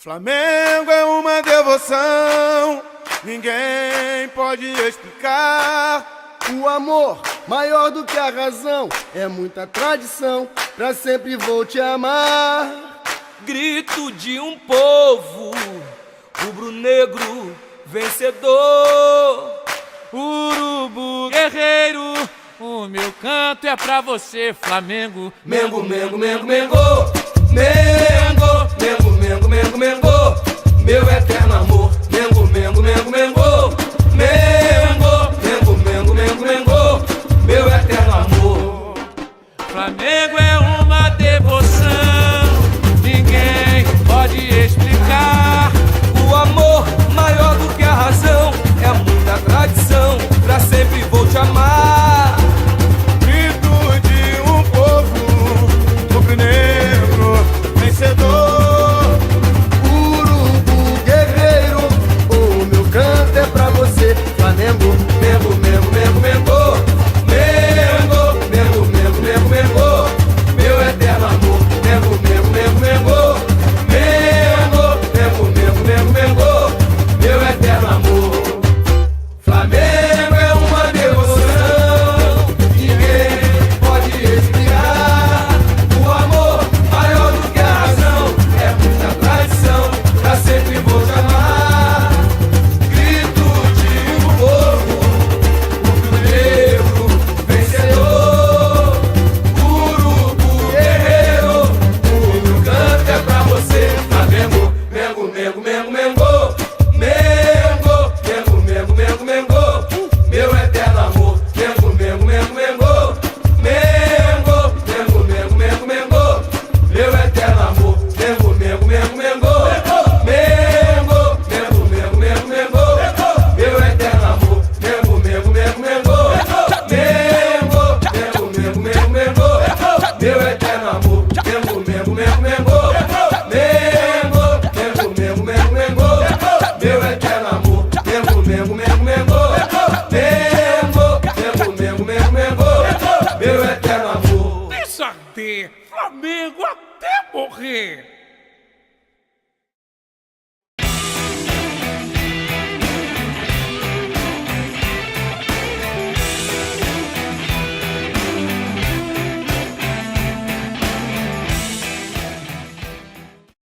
Flamengo é uma devoção, ninguém pode explicar. O amor, maior do que a razão, é muita tradição, pra sempre vou te amar. Grito de um povo, rubro-negro, vencedor. Urubu guerreiro, o meu canto é pra você, Flamengo. Mengo, Mengo, Mengo, Mengo, Mengo, Mengo, Mengo, Mengo, Mengo, meu eterno amor. Mengo, Mengo, Mengo, Mengo, Mengo, Mengo, Mengo, Mengo, Mengo, meu eterno amor. Flamengo